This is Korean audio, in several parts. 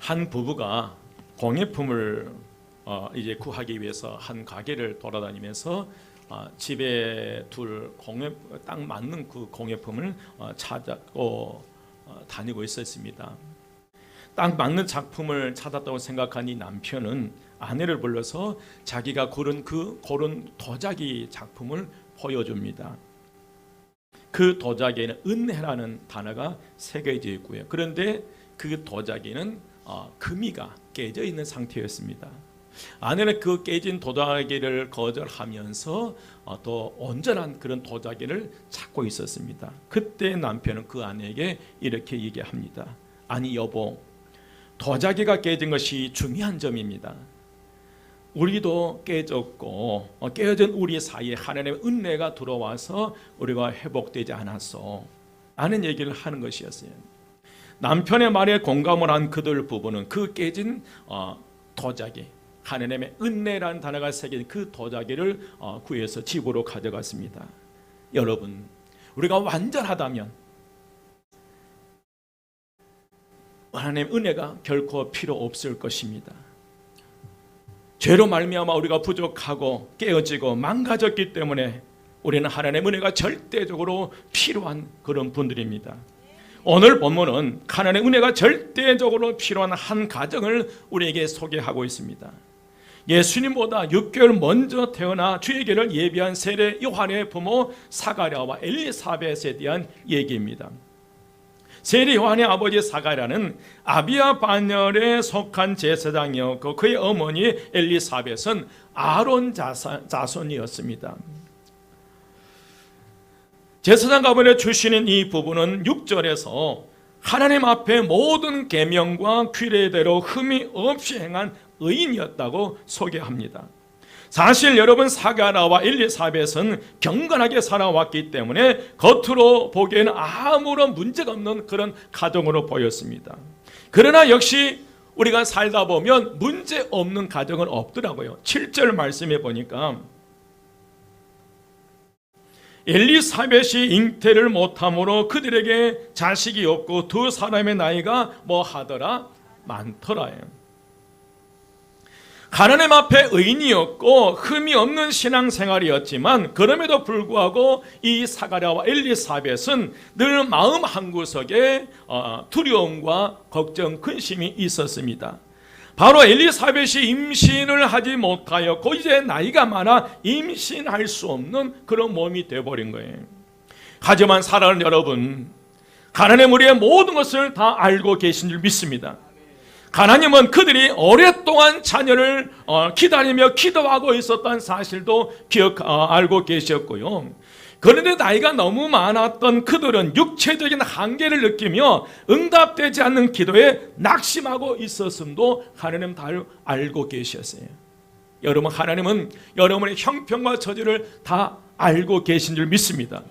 한 부부가 공예품을 이제 구하기 위해서 한 가게를 돌아다니면서 집에 둘 딱 맞는 그 공예품을 찾고 다니고 있었습니다. 딱 맞는 작품을 찾았다고 생각한 이 남편은 아내를 불러서 자기가 고른 도자기 작품을 보여줍니다. 그 도자기에는 은혜라는 단어가 새겨져 있고요. 그런데 그 도자기는 금이가 깨져 있는 상태였습니다. 아내는 그 깨진 도자기를 거절하면서 또 온전한 그런 도자기를 찾고 있었습니다. 그때 남편은 그 아내에게 이렇게 얘기합니다. 아니 여보, 도자기가 깨진 것이 중요한 점입니다. 우리도 깨졌고 깨어진 우리 사이에 하나님의 은혜가 들어와서 우리가 회복되지 않았어 라는 얘기를 하는 것이었어요. 남편의 말에 공감을 한 그들 부부는 그 깨진 도자기, 하나님의 은혜라는 단어가 새긴 그 도자기를 구해서 집으로 가져갔습니다. 여러분, 우리가 완전하다면 하나님의 은혜가 결코 필요 없을 것입니다. 죄로 말미암아 우리가 부족하고 깨어지고 망가졌기 때문에 우리는 하나님의 은혜가 절대적으로 필요한 그런 분들입니다. 오늘 본문은 하나님의 은혜가 절대적으로 필요한 한 가정을 우리에게 소개하고 있습니다. 예수님보다 6개월 먼저 태어나 주에게를 예비한 세례 요한의 부모 사가랴와 엘리사벳에 대한 얘기입니다. 세례 요한의 아버지 사가랴는 아비야 반열에 속한 제사장이었고 그의 어머니 엘리사벳은 아론 자손이었습니다. 제사장 가문의 출신인 이 부부는 6절에서 하나님 앞에 모든 계명과 규례대로 흠이 없이 행한 의인이었다고 소개합니다. 사실 여러분, 사가랴와 엘리사벳은 경건하게 살아왔기 때문에 겉으로 보기에는 아무런 문제가 없는 그런 가정으로 보였습니다. 그러나 역시 우리가 살다 보면 문제 없는 가정은 없더라고요. 7절 말씀해 보니까 엘리사벳이 잉태를 못함으로 그들에게 자식이 없고 두 사람의 나이가 뭐 하더라? 많더라요. 하나님 앞에 의인이었고 흠이 없는 신앙생활이었지만 그럼에도 불구하고 이 사가랴와 엘리사벳은 늘 마음 한구석에 두려움과 걱정, 근심이 있었습니다. 바로 엘리사벳이 임신을 하지 못하였고 이제 나이가 많아 임신할 수 없는 그런 몸이 되어버린 거예요. 하지만 사랑하는 여러분, 하나님 우리의 모든 것을 다 알고 계신 줄 믿습니다. 하나님은 그들이 오랫동안 자녀를 기다리며 기도하고 있었던 사실도 알고 계셨고요. 그런데 나이가 너무 많았던 그들은 육체적인 한계를 느끼며 응답되지 않는 기도에 낙심하고 있었음도 하나님 다 알고 계셨어요. 여러분, 하나님은 여러분의 형편과 처지를 다 알고 계신 줄 믿습니다.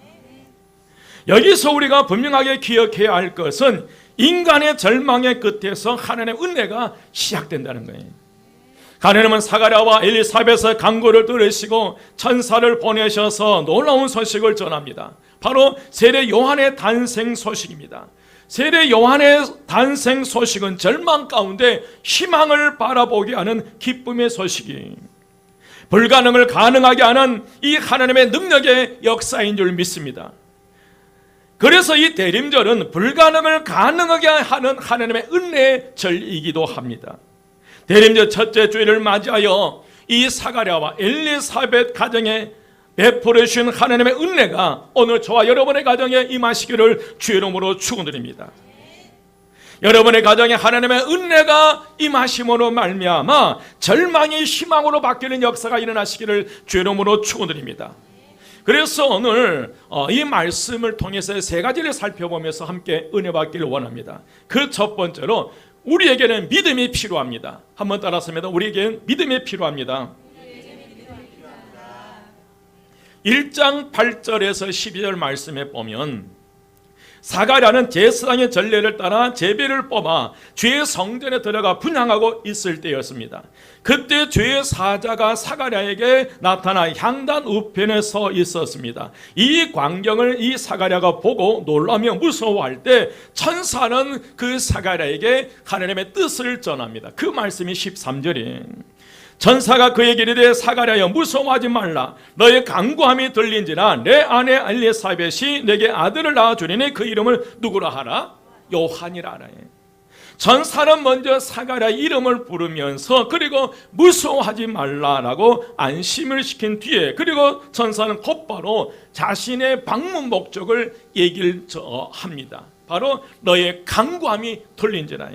여기서 우리가 분명하게 기억해야 할 것은 인간의 절망의 끝에서 하나님의 은혜가 시작된다는 거예요. 하나님은 사가랴와 엘리사벳의 간구를 들으시고 천사를 보내셔서 놀라운 소식을 전합니다. 바로 세례 요한의 탄생 소식입니다. 세례 요한의 탄생 소식은 절망 가운데 희망을 바라보게 하는 기쁨의 소식이, 불가능을 가능하게 하는 이 하나님의 능력의 역사인 줄 믿습니다. 그래서 이 대림절은 불가능을 가능하게 하는 하나님의 은혜의 절이기도 합니다. 대림절 첫째 주일을 맞이하여 이 사가랴와 엘리사벳 가정에 베풀어 주신 하나님의 은혜가 오늘 저와 여러분의 가정에 임하시기를 주의 이름으로 축원드립니다. 여러분의 가정에 하나님의 은혜가 임하심으로 말미암아 절망이 희망으로 바뀌는 역사가 일어나시기를 주의 이름으로 축원드립니다. 그래서 오늘 이 말씀을 통해서 세 가지를 살펴보면서 함께 은혜 받기를 원합니다. 그 첫 번째로 우리에게는 믿음이 필요합니다. 한번 따라서입니다. 우리에게는 믿음이 필요합니다. 1장 8절에서 12절 말씀에 보면 사가랴는 제사장의 전례를 따라 제비를 뽑아 주의 성전에 들어가 분향하고 있을 때였습니다. 그때 주의 사자가 사가랴에게 나타나 향단 우편에 서 있었습니다. 이 광경을 이 사가랴가 보고 놀라며 무서워할 때 천사는 그 사가랴에게 하나님의 뜻을 전합니다. 그 말씀이 13절에 천사가 그에게 이르되 사가랴여 무서워하지 말라. 너의 간구함이 들린지라 내 아내 엘리사벳이 내게 아들을 낳아주리니 그 이름을 누구라 하라? 요한이라 하라. 천사는 먼저 사가랴 이름을 부르면서 그리고 무서워하지 말라라고 안심을 시킨 뒤에 그리고 천사는 곧바로 자신의 방문 목적을 얘기를 합니다. 바로 너의 간구함이 들린지라.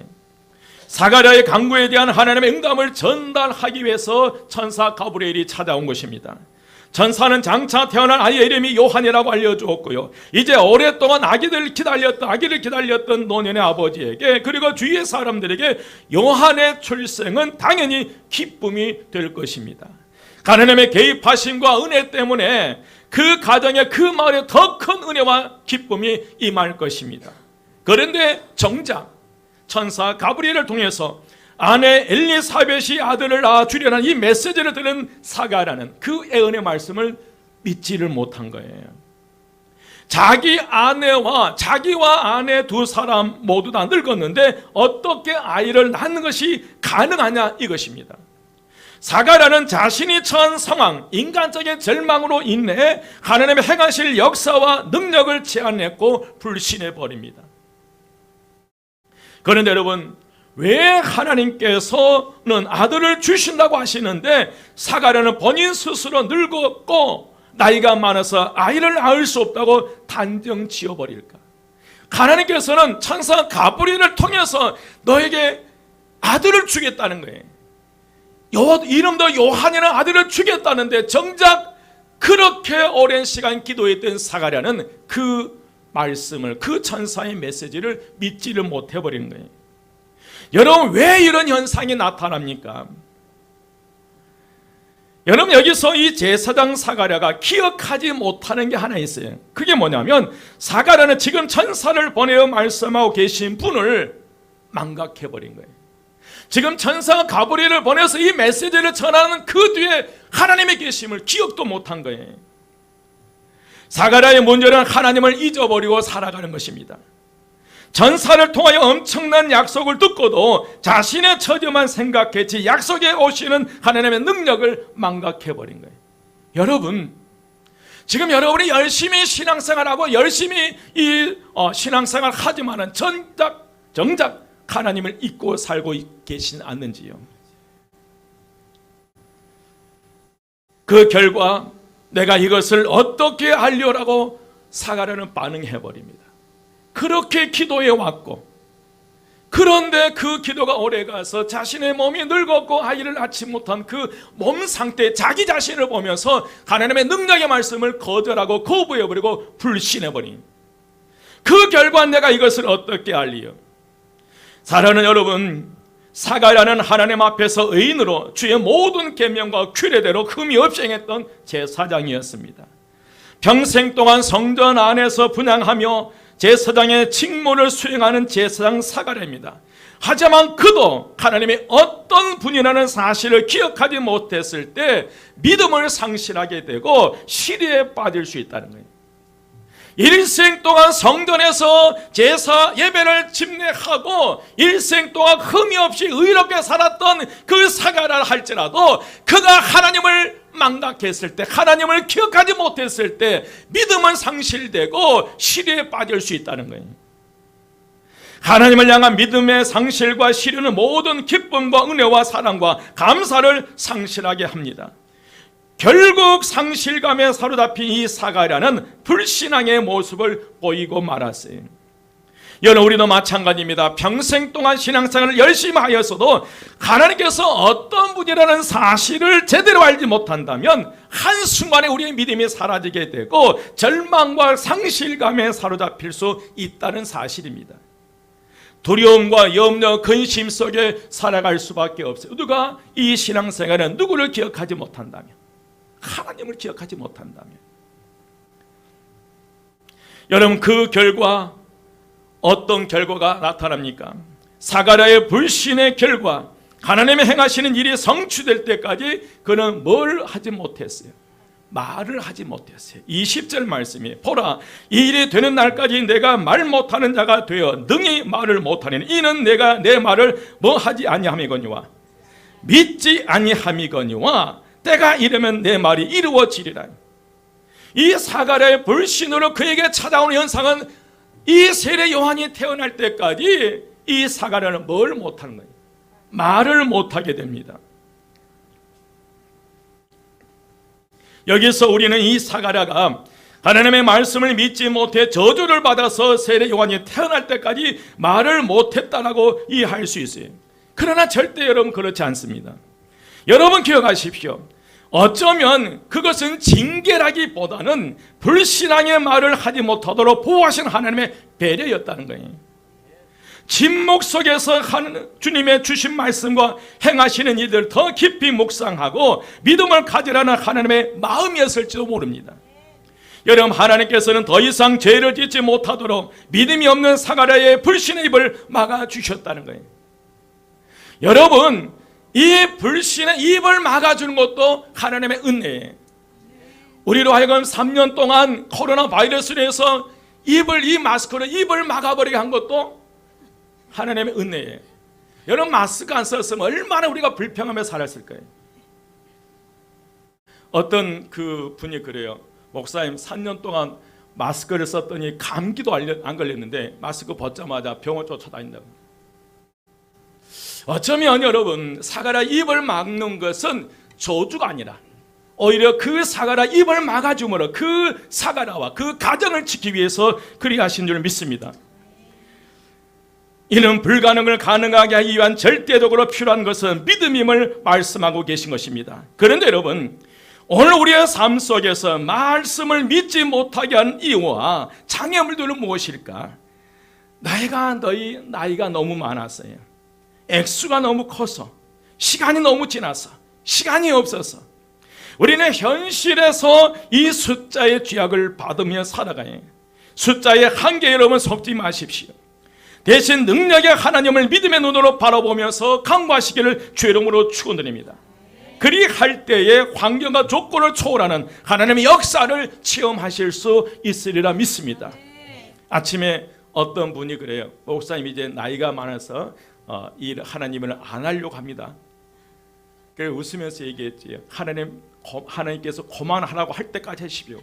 사가랴의 간구에 대한 하나님의 응답을 전달하기 위해서 천사 가브리엘이 찾아온 것입니다. 천사는 장차 태어난 아이의 이름이 요한이라고 알려주었고요. 이제 오랫동안 아기를 기다렸던 노년의 아버지에게 그리고 주위의 사람들에게 요한의 출생은 당연히 기쁨이 될 것입니다. 하나님의 개입하심과 은혜 때문에 그 가정에 그 마을에 더 큰 은혜와 기쁨이 임할 것입니다. 그런데 정작 천사 가브리엘을 통해서 아내 엘리사벳이 아들을 낳아주려는 이 메시지를 들은 사가랴는 그 예언의 말씀을 믿지를 못한 거예요. 자기와 아내 두 사람 모두 다 늙었는데 어떻게 아이를 낳는 것이 가능하냐 이것입니다. 사가랴는 자신이 처한 상황, 인간적인 절망으로 인해 하나님의 행하실 역사와 능력을 제안했고 불신해버립니다. 그런데 여러분, 왜 하나님께서는 아들을 주신다고 하시는데 사가랴는 본인 스스로 늙었고 나이가 많아서 아이를 낳을 수 없다고 단정 지어버릴까? 하나님께서는 천사 가브리엘을 통해서 너에게 아들을 주겠다는 거예요. 이름도 요한이라는 아들을 주겠다는데 정작 그렇게 오랜 시간 기도했던 사가랴는 그 말씀을, 그 천사의 메시지를 믿지를 못해버린 거예요. 여러분, 왜 이런 현상이 나타납니까? 여러분, 여기서 이 제사장 사가랴가 기억하지 못하는 게 하나 있어요. 그게 뭐냐면 사가랴는 지금 천사를 보내어 말씀하고 계신 분을 망각해버린 거예요. 지금 천사 가브리엘을 보내서 이 메시지를 전하는 그 뒤에 하나님의 계심을 기억도 못한 거예요. 사가랴의 문제는 하나님을 잊어버리고 살아가는 것입니다. 전사를 통하여 엄청난 약속을 듣고도 자신의 처지만 생각했지 약속에 오시는 하나님의 능력을 망각해버린 거예요. 여러분, 지금 여러분이 열심히 신앙생활하고 열심히 신앙생활 하지만은 정작 하나님을 잊고 살고 계시지 않는지요? 그 결과 내가 이것을 어떻게 하려라고 사가랴는 반응해버립니다. 그렇게 기도해 왔고, 그런데 그 기도가 오래가서 자신의 몸이 늙었고 아이를 낳지 못한 그 몸 상태, 자기 자신을 보면서 하나님의 능력의 말씀을 거절하고 거부해버리고 불신해버린 그 결과 내가 이것을 어떻게 알리요? 사랑하는 여러분, 사가랴는 하나님 앞에서 의인으로 주의 모든 계명과 규례대로 흠이 없이 행했던 제사장이었습니다. 평생 동안 성전 안에서 분향하며 제사장의 직무를 수행하는 제사장 사가랴입니다. 하지만 그도 하나님이 어떤 분이라는 사실을 기억하지 못했을 때 믿음을 상실하게 되고 시리에 빠질 수 있다는 거예요. 일생 동안 성전에서 제사 예배를 집례하고 일생 동안 흠이 없이 의롭게 살았던 그 사가랴라 할지라도 그가 하나님을 망각했을 때, 하나님을 기억하지 못했을 때 믿음은 상실되고 시리에 빠질 수 있다는 거예요. 하나님을 향한 믿음의 상실과 시리는 모든 기쁨과 은혜와 사랑과 감사를 상실하게 합니다. 결국 상실감에 사로잡힌 이 사가랴는 불신앙의 모습을 보이고 말았어요. 여러분, 우리도 마찬가지입니다. 평생 동안 신앙생활을 열심히 하였어도 하나님께서 어떤 분이라는 사실을 제대로 알지 못한다면 한순간에 우리의 믿음이 사라지게 되고 절망과 상실감에 사로잡힐 수 있다는 사실입니다. 두려움과 염려, 근심 속에 살아갈 수밖에 없어요. 누가 이 신앙생활은 누구를 기억하지 못한다면, 하나님을 기억하지 못한다면, 여러분, 그 결과 어떤 결과가 나타납니까? 사가랴의 불신의 결과, 하나님의 행하시는 일이 성취될 때까지 그는 뭘 하지 못했어요? 말을 하지 못했어요. 20절 말씀이 보라, 이 일이 되는 날까지 내가 말 못하는 자가 되어 능히 말을 못하니 이는 내가 내 말을 뭐 하지 아니함이거니와 믿지 아니함이거니와 때가 이르면 내 말이 이루어지리라. 이 사가랴의 불신으로 그에게 찾아오는 현상은 이 세례 요한이 태어날 때까지 이 사가랴는 뭘 못하는 거예요? 말을 못하게 됩니다. 여기서 우리는 이 사가랴가 하나님의 말씀을 믿지 못해 저주를 받아서 세례 요한이 태어날 때까지 말을 못했다라고 이해할 수 있어요. 그러나 절대 여러분 그렇지 않습니다. 여러분 기억하십시오. 어쩌면 그것은 징계라기보다는 불신앙의 말을 하지 못하도록 보호하신 하나님의 배려였다는 거예요. 침묵 속에서 주님의 주신 말씀과 행하시는 일들 더 깊이 묵상하고 믿음을 가지라는 하나님의 마음이었을지도 모릅니다. 여러분, 하나님께서는 더 이상 죄를 짓지 못하도록 믿음이 없는 사가랴의 불신의 입을 막아주셨다는 거예요. 여러분, 이 불신의 입을 막아주는 것도 하나님의 은혜예요. 우리로 하여금 3년 동안 코로나 바이러스로 해서 이 마스크로 입을 막아버리게 한 것도 하나님의 은혜예요. 여러분, 마스크 안 썼으면 얼마나 우리가 불평하며 살았을까요? 어떤 그 분이 그래요. 목사님, 3년 동안 마스크를 썼더니 감기도 안 걸렸는데 마스크 벗자마자 병원 쫓아다닌다고. 어쩌면 여러분, 사가랴 입을 막는 것은 저주가 아니라 오히려 그 사가랴 입을 막아줌으로 그 사가랴와 그 가정을 지키기 위해서 그리하신 줄 믿습니다. 이는 불가능을 가능하게 하기 위한 절대적으로 필요한 것은 믿음임을 말씀하고 계신 것입니다. 그런데 여러분, 오늘 우리의 삶 속에서 말씀을 믿지 못하게 한 이유와 장애물들은 무엇일까? 나이가 너무 많았어요. 액수가 너무 커서, 시간이 너무 지나서, 시간이 없어서 우리는 현실에서 이 숫자의 죄악을 받으며 살아가요. 숫자의 한계에 여러분 속지 마십시오. 대신 능력의 하나님을 믿음의 눈으로 바라보면서 강구하시기를 주의 이름으로 축원드립니다. 그리할 때에 환경과 조건을 초월하는 하나님의 역사를 체험하실 수 있으리라 믿습니다. 아침에 어떤 분이 그래요. 목사님, 이제 나이가 많아서 이 하나님을 안 하려고 합니다. 그래서 웃으면서 얘기했지. 하나님께서 그만하라고 할 때까지 하십시오.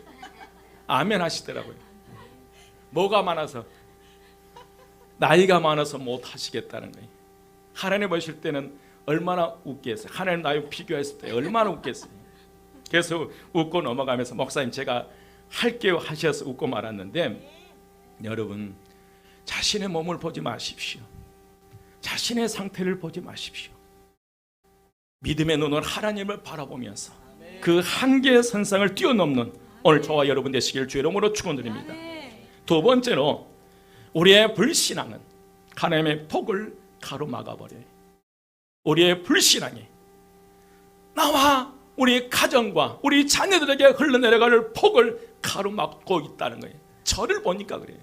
아멘 하시더라고요. 뭐가 많아서? 나이가 많아서 못 하시겠다는 거예요. 하나님 보실 때는 얼마나 웃겠어요. 하나님 나이 비교했을 때 얼마나 웃겠어요. 그래서 웃고 넘어가면서 목사님, 제가 할게요 하셔서 웃고 말았는데, 여러분, 자신의 몸을 보지 마십시오. 자신의 상태를 보지 마십시오. 믿음의 눈으로 하나님을 바라보면서 그 한계의 선상을 뛰어넘는 오늘 저와 여러분 되시길 주의 이름으로 축원드립니다. 두 번째로, 우리의 불신앙은 하나님의 복을 가로막아버려요. 우리의 불신앙이 나와 우리 가정과 우리 자녀들에게 흘러내려갈 복을 가로막고 있다는 거예요. 저를 보니까 그래요.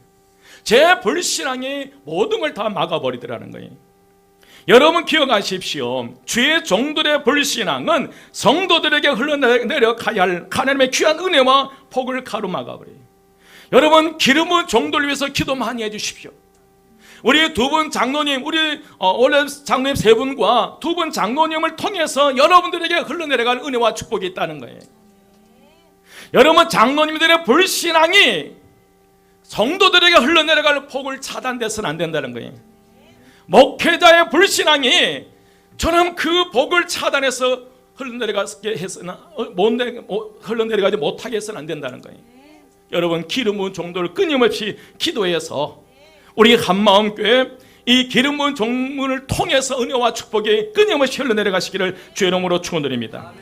제 불신앙이 모든 걸 다 막아버리더라는 거예요. 여러분 기억하십시오. 주의 종들의 불신앙은 성도들에게 흘러내려가야 할 하나님의 귀한 은혜와 복을 가로막아버려요. 여러분, 기름 부은 종들을 위해서 기도 많이 해주십시오. 우리 두 분 장로님, 원래 장로님 세 분과 두 분 장로님을 통해서 여러분들에게 흘러내려갈 은혜와 축복이 있다는 거예요. 여러분, 장로님들의 불신앙이 성도들에게 흘러내려갈 복을 차단돼서는 안 된다는 거예요. 목회자의 불신앙이 저는 그 복을 차단해서 흘러내려가지 못하게 해서는 안 된다는 거예요. 여러분, 기름 부은 종도를 끊임없이 기도해서 우리 한마음교회 이 기름 부은 종문을 통해서 은혜와 축복이 끊임없이 흘러내려가시기를 주의 이름으로 축원드립니다.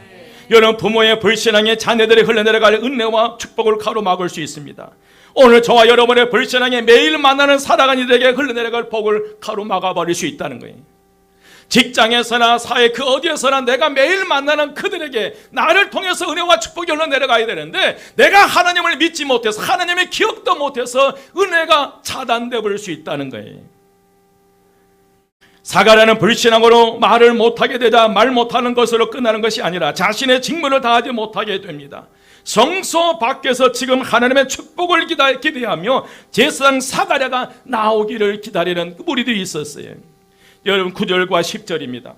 여러분, 부모의 불신앙에 자녀들이 흘러내려갈 은혜와 축복을 가로막을 수 있습니다. 오늘 저와 여러분의 불신앙에 매일 만나는 살아가는 이들에게 흘러내려갈 복을 가로막아버릴 수 있다는 거예요. 직장에서나 사회 그 어디에서나 내가 매일 만나는 그들에게 나를 통해서 은혜와 축복이 흘러내려가야 되는데, 내가 하나님을 믿지 못해서 하나님의 기억도 못해서 은혜가 차단되어 버릴 수 있다는 거예요. 사가랴는 불신앙으로 말을 못하게 되자 말 못하는 것으로 끝나는 것이 아니라 자신의 직무를 다하지 못하게 됩니다. 성소 밖에서 지금 하나님의 축복을 기대하며 제사장 사가랴가 나오기를 기다리는 무리들이 있었어요. 여러분, 9절과 10절입니다.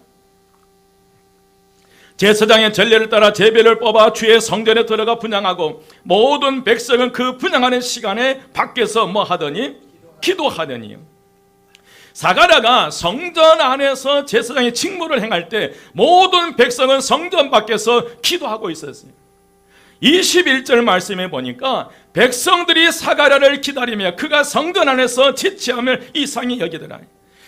제사장의 전례를 따라 제비를 뽑아 주의 성전에 들어가 분향하고 모든 백성은 그 분향하는 시간에 밖에서 뭐 하더니? 기도하더니. 사가랴가 성전 안에서 제사장의 직무를 행할 때 모든 백성은 성전 밖에서 기도하고 있었어요. 21절 말씀에 보니까 백성들이 사가랴를 기다리며 그가 성전 안에서 지체함을 이상히 여기더라.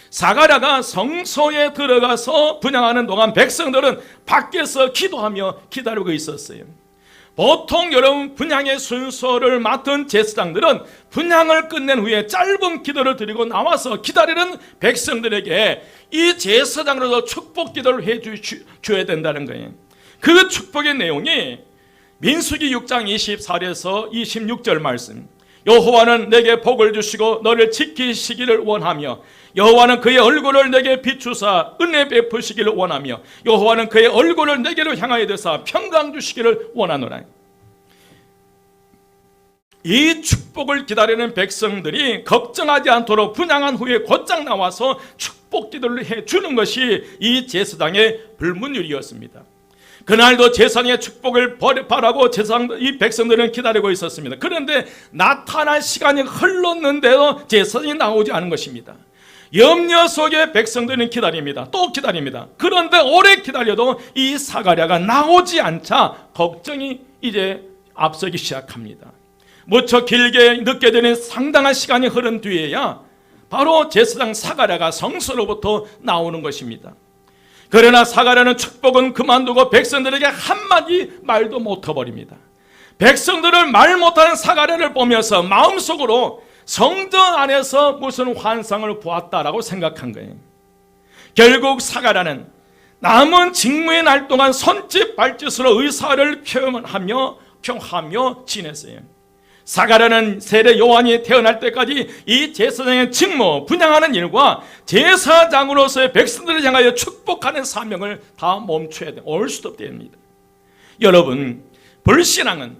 사가랴가 성소에 들어가서 분향하는 동안 백성들은 밖에서 기도하며 기다리고 있었어요. 보통 여러분, 분향의 순서를 맡은 제사장들은 분향을 끝낸 후에 짧은 기도를 드리고 나와서 기다리는 백성들에게 이 제사장으로서 축복 기도를 해줘야 된다는 거예요. 그 축복의 내용이 민수기 6장 24절에서 26절 말씀. 여호와는 내게 복을 주시고 너를 지키시기를 원하며 여호와는 그의 얼굴을 내게 비추사 은혜 베푸시기를 원하며 여호와는 그의 얼굴을 내게로 향하여 드사 평강 주시기를 원하노라. 이 축복을 기다리는 백성들이 걱정하지 않도록 분향한 후에 곧장 나와서 축복 기도를 해주는 것이 이 제사장의 불문율이었습니다. 그날도 제사장의 축복을 바라고 이 백성들은 기다리고 있었습니다. 그런데 나타날 시간이 흘렀는데도 제사장이 나오지 않은 것입니다. 염려 속에 백성들은 기다립니다. 또 기다립니다. 그런데 오래 기다려도 이 사가랴가 나오지 않자 걱정이 이제 앞서기 시작합니다. 무척 길게 늦게 되는 상당한 시간이 흐른 뒤에야 바로 제사장 사가랴가 성소로부터 나오는 것입니다. 그러나 사가랴는 축복은 그만두고 백성들에게 한마디 말도 못해버립니다. 백성들을 말 못하는 사가랴를 보면서 마음속으로 성전 안에서 무슨 환상을 보았다라고 생각한 거예요. 결국 사가랴는 남은 직무의 날 동안 손짓 발짓으로 의사를 표현하며 지냈어요. 사가랴는 세례 요한이 태어날 때까지 이 제사장의 직무, 분향하는 일과 제사장으로서의 백성들을 향하여 축복하는 사명을 다 멈춰야 돼요. 올 수도 됩니다. 여러분, 불신앙은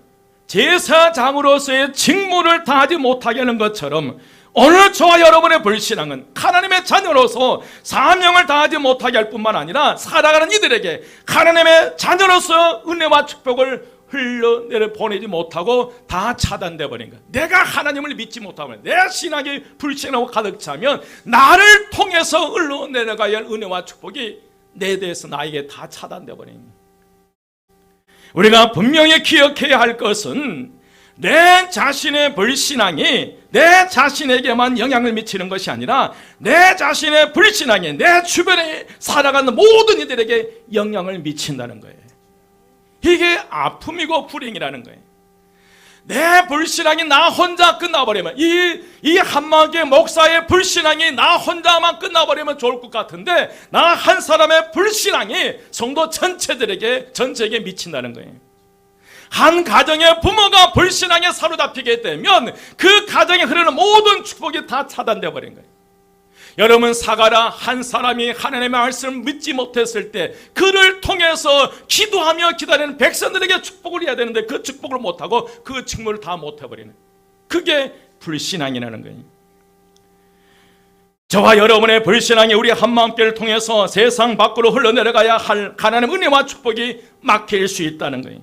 제사장으로서의 직무를 다하지 못하게 하는 것처럼 오늘 저와 여러분의 불신앙은 하나님의 자녀로서 사명을 다하지 못하게 할 뿐만 아니라 살아가는 이들에게 하나님의 자녀로서 은혜와 축복을 흘러내려 보내지 못하고 다 차단되어 버린 거예요. 내가 하나님을 믿지 못하면, 내 신앙이 불신하고 가득 차면 나를 통해서 흘러내려가야 할 은혜와 축복이 내 대해서 나에게 다 차단되어 버린 거예요. 우리가 분명히 기억해야 할 것은 내 자신의 불신앙이 내 자신에게만 영향을 미치는 것이 아니라 내 자신의 불신앙이 내 주변에 살아가는 모든 이들에게 영향을 미친다는 거예요. 이게 아픔이고 불행이라는 거예요. 내 불신앙이 나 혼자 끝나버리면, 이 한마디의 목사의 불신앙이 나 혼자만 끝나버리면 좋을 것 같은데 나 한 사람의 불신앙이 성도 전체에게 미친다는 거예요. 한 가정의 부모가 불신앙에 사로잡히게 되면 그 가정에 흐르는 모든 축복이 다 차단되어 버린 거예요. 여러분, 사가랴 한 사람이 하나님의 말씀을 믿지 못했을 때 그를 통해서 기도하며 기다리는 백성들에게 축복을 해야 되는데 그 축복을 못하고 그 직무를 다 못해버리는, 그게 불신앙이라는 거예요. 저와 여러분의 불신앙이 우리 한마음교회를 통해서 세상 밖으로 흘러내려가야 할 하나님의 은혜와 축복이 막힐 수 있다는 거예요.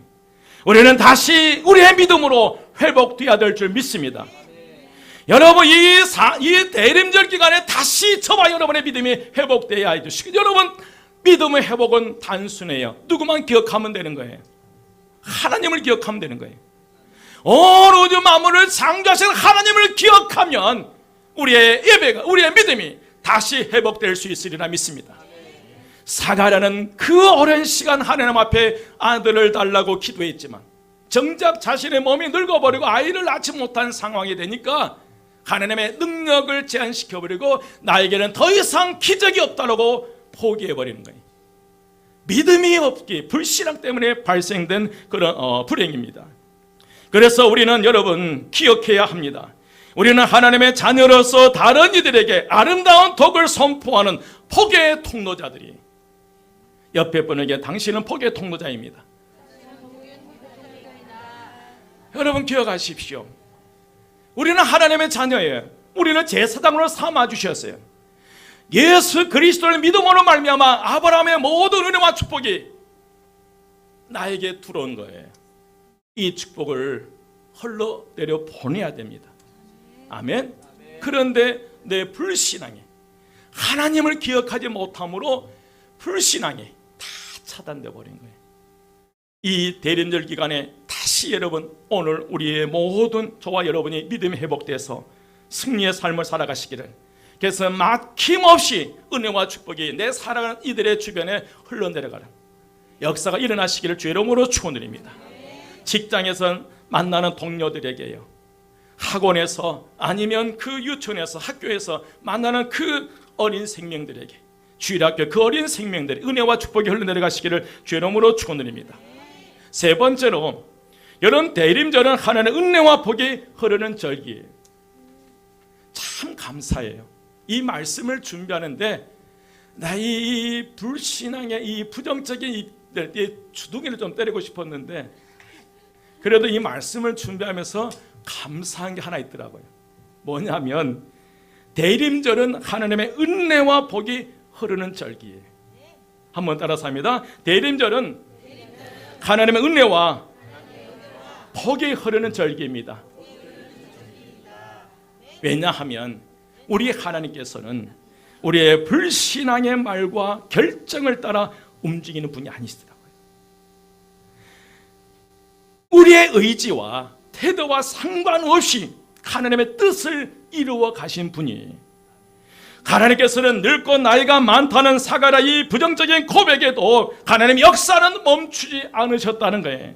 우리는 다시 우리의 믿음으로 회복되어야 될 줄 믿습니다. 여러분, 이 대림절 기간에 다시 저와 여러분의 믿음이 회복되어야 해요. 여러분, 믿음의 회복은 단순해요. 누구만 기억하면 되는 거예요. 하나님을 기억하면 되는 거예요. 온 우주 만물을 창조하신 하나님을 기억하면 우리의 예배가, 우리의 믿음이 다시 회복될 수 있으리라 믿습니다. 사가랴는 그 오랜 시간 하나님 앞에 아들을 달라고 기도했지만 정작 자신의 몸이 늙어버리고 아이를 낳지 못한 상황이 되니까 하나님의 능력을 제한시켜버리고 나에게는 더 이상 기적이 없다고 포기해버리는 거예요. 믿음이 없기, 불신앙 때문에 발생된 그런 불행입니다. 그래서 우리는 여러분 기억해야 합니다. 우리는 하나님의 자녀로서 다른 이들에게 아름다운 덕을 선포하는 복의 통로자들이, 옆에 분에게 당신은 복의 통로자입니다. 여러분 기억하십시오. 우리는 하나님의 자녀예요. 우리는 제사장으로 삼아주셨어요. 예수 그리스도를 믿음으로 말미암아 아브라함의 모든 은혜와 축복이 나에게 들어온 거예요. 이 축복을 흘러내려 보내야 됩니다. 아멘. 그런데 내 불신앙이, 하나님을 기억하지 못함으로 불신앙이 다 차단되어 버린 거예요. 이 대림절 기간에 다시 여러분, 오늘 우리의 모든 저와 여러분이 믿음이 회복돼서 승리의 삶을 살아가시기를, 그래서 막힘없이 은혜와 축복이 내 살아가는 이들의 주변에 흘러내려가는 역사가 일어나시기를 주의 이름으로 축원드립니다. 직장에서 만나는 동료들에게요, 학원에서 아니면 그 유치원에서 학교에서 만나는 그 어린 생명들에게, 주일학교 그 어린 생명들의 은혜와 축복이 흘러내려가시기를 주의 이름으로 축원드립니다. 세 번째로, 여러분 대림절은 하나님의 은혜와 복이 흐르는 절기예요. 참 감사해요. 이 말씀을 준비하는데 나의 불신앙의 이 부정적인 이 주둥이를 좀 때리고 싶었는데, 그래도 이 말씀을 준비하면서 감사한 게 하나 있더라고요. 뭐냐면 대림절은 하나님의 은혜와 복이 흐르는 절기예요. 한번 따라서 합니다. 대림절은 하나님의 은혜와 복이 흐르는 절기입니다. 왜냐하면 우리 하나님께서는 우리의 불신앙의 말과 결정을 따라 움직이는 분이 아니시더라고요. 우리의 의지와 태도와 상관없이 하나님의 뜻을 이루어 가신 분이, 하나님께서는 늙고 나이가 많다는 사가랴의 부정적인 고백에도 하나님의 역사는 멈추지 않으셨다는 거예요.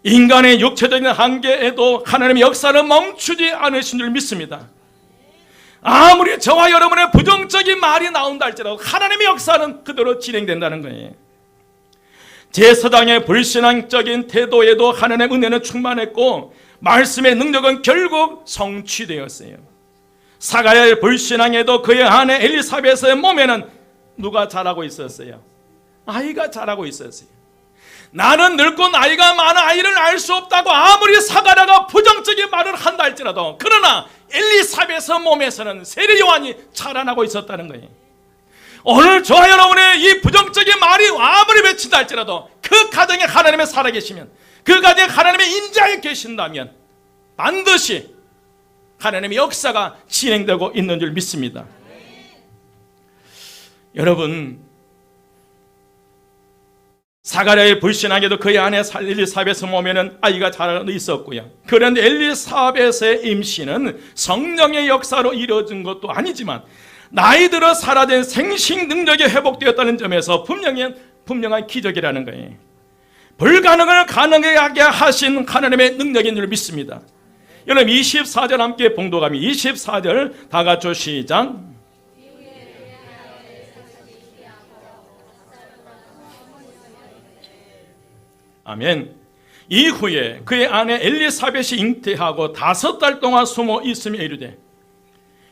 인간의 육체적인 한계에도 하나님의 역사는 멈추지 않으신 줄 믿습니다. 아무리 저와 여러분의 부정적인 말이 나온다 할지라도 하나님의 역사는 그대로 진행된다는 거예요. 제사장의 불신앙적인 태도에도 하나님의 은혜는 충만했고 말씀의 능력은 결국 성취되었어요. 사가랴의 불신앙에도 그의 아내 엘리사벳의 몸에는 누가 자라고 있었어요? 아이가 자라고 있었어요. 나는 늙고 나이가 많아 아이를 낳을 수 없다고 아무리 사가랴가 부정적인 말을 한다 할지라도, 그러나 엘리사벳의 몸에서는 세례 요한이 자라나고 있었다는 거예요. 오늘 저와 여러분의 이 부정적인 말이 아무리 외친다 할지라도 그 가정에 하나님의 살아계시면, 그 가정에 하나님의 인자에 계신다면 반드시 하나님의 역사가 진행되고 있는 줄 믿습니다. 여러분, 사가랴의 불신앙에도 그의 아내 엘리사벳의 몸에는 아이가 자라고 있었고요. 그런데 엘리사벳의 임신은 성령의 역사로 이루어진 것도 아니지만 나이 들어 사라진 생식 능력이 회복되었다는 점에서 분명한 기적이라는 거예요. 불가능을 가능하게 하신 하나님의 능력인 줄 믿습니다. 여러분 24절 함께 봉독하며 24절 다 같이 시작. 아멘. 이후에 그의 아내 엘리사벳이 잉태하고 5달 동안 숨어 있으며 이르되,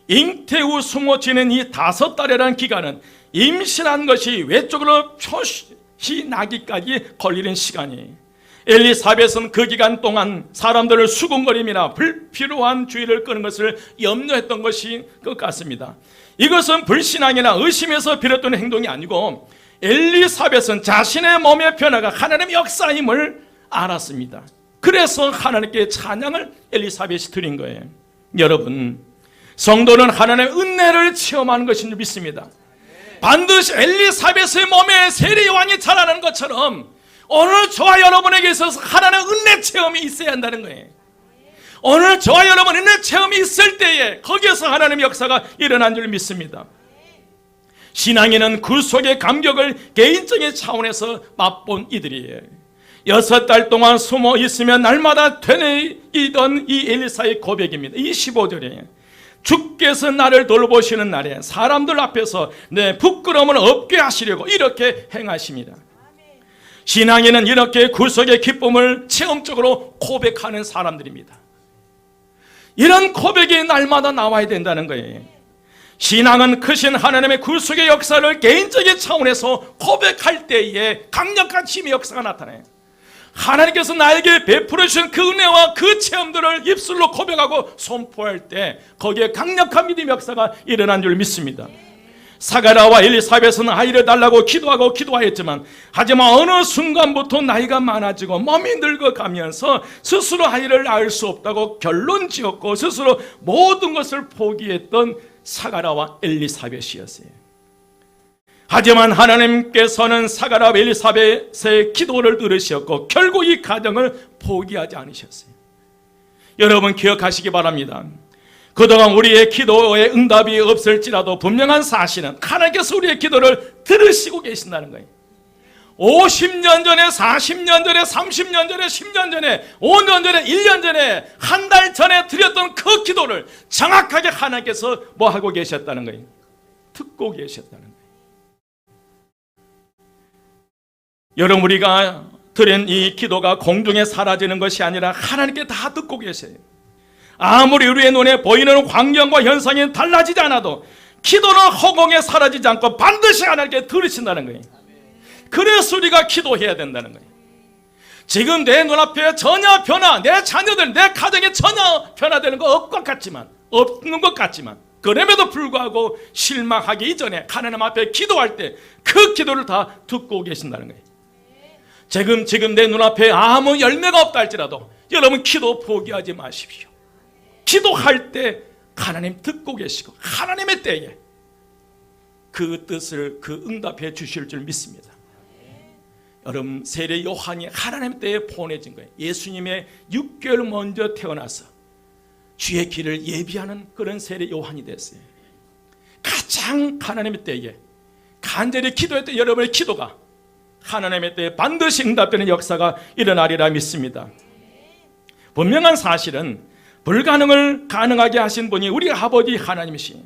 잉태 후 숨어 지낸 이 5달이라는 기간은 임신한 것이 외적으로 표시 나기까지 걸리는 시간이에요. 엘리사벳은 그 기간 동안 사람들을 수군거림이나 불필요한 주의를 끄는 것을 염려했던 것이 것 같습니다. 이것은 불신앙이나 의심에서 비롯된 행동이 아니고 엘리사벳은 자신의 몸의 변화가 하나님의 역사임을 알았습니다. 그래서 하나님께 찬양을 엘리사벳이 드린 거예요. 여러분, 성도는 하나님의 은혜를 체험하는 것인 줄 믿습니다. 반드시 엘리사벳의 몸에 세례 요한이 자라는 것처럼 오늘 저와 여러분에게 있어서 하나님의 은혜 체험이 있어야 한다는 거예요. 오늘 저와 여러분 은혜 체험이 있을 때에 거기에서 하나님의 역사가 일어난 줄 믿습니다. 신앙인은 구속의 감격을 개인적인 차원에서 맛본 이들이에요. 6달 동안 숨어 있으면 날마다 되뇌이던 이 엘리사의 고백입니다. 25절에 주께서 나를 돌보시는 날에 사람들 앞에서 내 부끄러움을 없게 하시려고 이렇게 행하십니다. 신앙인은 이렇게 구속의 기쁨을 체험적으로 고백하는 사람들입니다. 이런 고백이 날마다 나와야 된다는 거예요. 신앙은 크신 하나님의 구속의 역사를 개인적인 차원에서 고백할 때에 강력한 힘의 역사가 나타나요. 하나님께서 나에게 베풀어 주신 그 은혜와 그 체험들을 입술로 고백하고 선포할 때 거기에 강력한 믿음의 역사가 일어난 줄 믿습니다. 사가랴와 엘리사벳은 아이를 달라고 기도하였지만 하지만 어느 순간부터 나이가 많아지고 몸이 늙어가면서 스스로 아이를 낳을 수 없다고 결론 지었고 스스로 모든 것을 포기했던 사가랴와 엘리사벳이었어요. 하지만 하나님께서는 사가랴와 엘리사벳의 기도를 들으셨고 결국 이 가정을 포기하지 않으셨어요. 여러분 기억하시기 바랍니다. 그동안 우리의 기도에 응답이 없을지라도 분명한 사실은 하나님께서 우리의 기도를 들으시고 계신다는 거예요. 50년 전에, 40년 전에, 30년 전에, 10년 전에, 5년 전에, 1년 전에, 한 달 전에 드렸던 그 기도를 정확하게 하나님께서 뭐 하고 계셨다는 거예요? 듣고 계셨다는 거예요. 여러분 우리가 드린 이 기도가 공중에 사라지는 것이 아니라 하나님께 다 듣고 계세요. 아무리 우리의 눈에 보이는 광경과 현상이 달라지지 않아도 기도는 허공에 사라지지 않고 반드시 하나님께 들으신다는 거예요. 그래서 우리가 기도해야 된다는 거예요. 지금 내 눈앞에 전혀 변화, 내 자녀들, 내 가정에 전혀 변화되는 거 없는 것 같지만 그럼에도 불구하고 실망하기 이전에 하나님 앞에 기도할 때 그 기도를 다 듣고 계신다는 거예요. 지금 내 눈앞에 아무 열매가 없다 할지라도 여러분 기도 포기하지 마십시오. 기도할 때 하나님 듣고 계시고 하나님의 때에 그 뜻을 그 응답해 주실 줄 믿습니다. 여러분 세례 요한이 하나님 때에 보내진 거예요. 예수님의 6개월 먼저 태어나서 주의 길을 예비하는 그런 세례 요한이 됐어요. 가장 하나님의 때에 간절히 기도했던 여러분의 기도가 하나님의 때에 반드시 응답되는 역사가 일어나리라 믿습니다. 분명한 사실은 불가능을 가능하게 하신 분이 우리 아버지 하나님이시.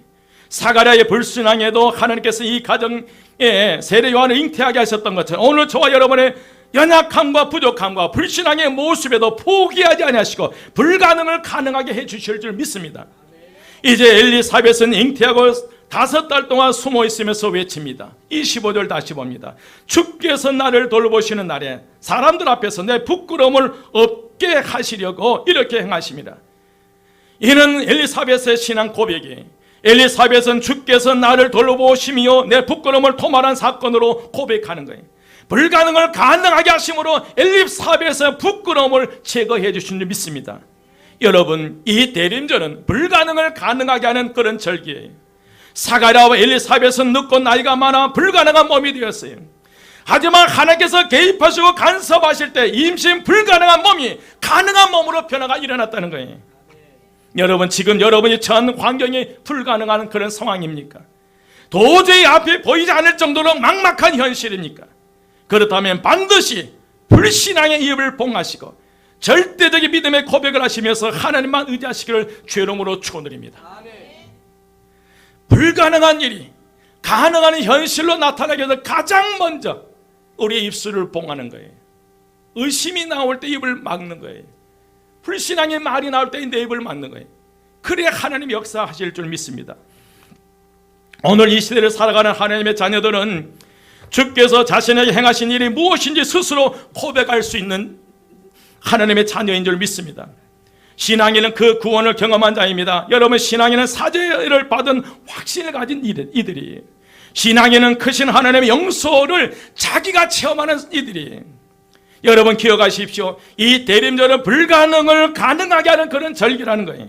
사가랴의 불신앙에도 하나님께서 이 가정에 세례 요한을 잉태하게 하셨던 것처럼 오늘 저와 여러분의 연약함과 부족함과 불신앙의 모습에도 포기하지 아니하시고 불가능을 가능하게 해주실 줄 믿습니다. 이제 엘리사벳은 잉태하고 5달 동안 숨어 있으면서 외칩니다. 25절 다시 봅니다. 주께서 나를 돌보시는 날에 사람들 앞에서 내 부끄러움을 없게 하시려고 이렇게 행하십니다. 이는 엘리사벳의 신앙 고백이 엘리사벳은 주께서 나를 돌보심이요 내 부끄러움을 토말한 사건으로 고백하는 거예요. 불가능을 가능하게 하심으로 엘리사벳의 부끄러움을 제거해 주신 줄 믿습니다. 여러분 이 대림절은 불가능을 가능하게 하는 그런 절기예요. 사가랴와 엘리사벳은 늙고 나이가 많아 불가능한 몸이 되었어요. 하지만 하나님께서 개입하시고 간섭하실 때 임신 불가능한 몸이 가능한 몸으로 변화가 일어났다는 거예요. 여러분 지금 여러분이 처한 환경이 불가능한 그런 상황입니까? 도저히 앞이 보이지 않을 정도로 막막한 현실입니까? 그렇다면 반드시 불신앙의 입을 봉하시고 절대적인 믿음의 고백을 하시면서 하나님만 의지하시기를 죄롬으로 축원드립니다. 불가능한 일이 가능한 현실로 나타나기 위해서 가장 먼저 우리의 입술을 봉하는 거예요. 의심이 나올 때 입을 막는 거예요. 불신앙의 말이 나올 때 내 입을 막는 거예요. 그래야 하나님이 역사하실 줄 믿습니다. 오늘 이 시대를 살아가는 하나님의 자녀들은 주께서 자신에게 행하신 일이 무엇인지 스스로 고백할 수 있는 하나님의 자녀인 줄 믿습니다. 신앙인은 그 구원을 경험한 자입니다. 여러분 신앙인은 사죄를 받은 확신을 가진 이들이 신앙인은 크신 하나님의 용서를 자기가 체험하는 이들이 여러분 기억하십시오. 이 대림절은 불가능을 가능하게 하는 그런 절기라는 거예요.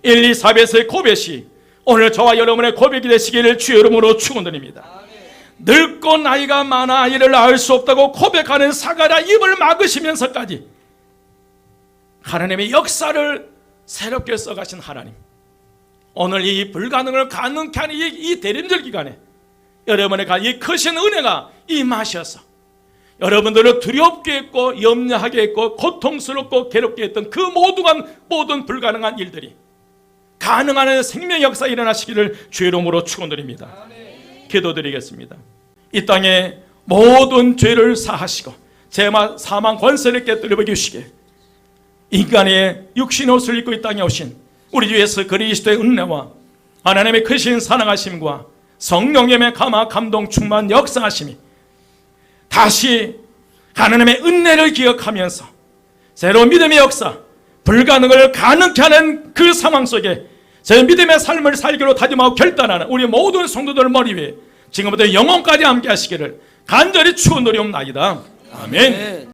엘리사벳의 고백이 오늘 저와 여러분의 고백이 되시기를 주의 이름으로 축원드립니다. 늙고 나이가 많아 아이를 낳을 수 없다고 고백하는 사가랴 입을 막으시면서까지 하나님의 역사를 새롭게 써가신 하나님, 오늘 이 불가능을 가능케 하는 이 대림절 기간에 여러분의 이 크신 은혜가 임하셔서 여러분들을 두렵게 했고 염려하게 했고 고통스럽고 괴롭게 했던 그 모든 불가능한 일들이 가능한 생명 역사 일어나시기를 주의 이름으로 축원드립니다. 기도드리겠습니다. 이 땅에 모든 죄를 사하시고 죄와 사망 권세를 깨뜨려 주시게 인간의 육신의 옷을 입고 이 땅에 오신 우리 주 예수 그리스도의 은혜와 하나님의 크신 사랑하심과 성령님의 감화 감동 충만 역사하심이 다시 하나님의 은혜를 기억하면서 새로운 믿음의 역사, 불가능을 가능케 하는 그 상황 속에 제 믿음의 삶을 살기로 다짐하고 결단하는 우리 모든 성도들 머리 위에 지금부터 영원까지 함께 하시기를 간절히 축원드리옵나이다. 아멘.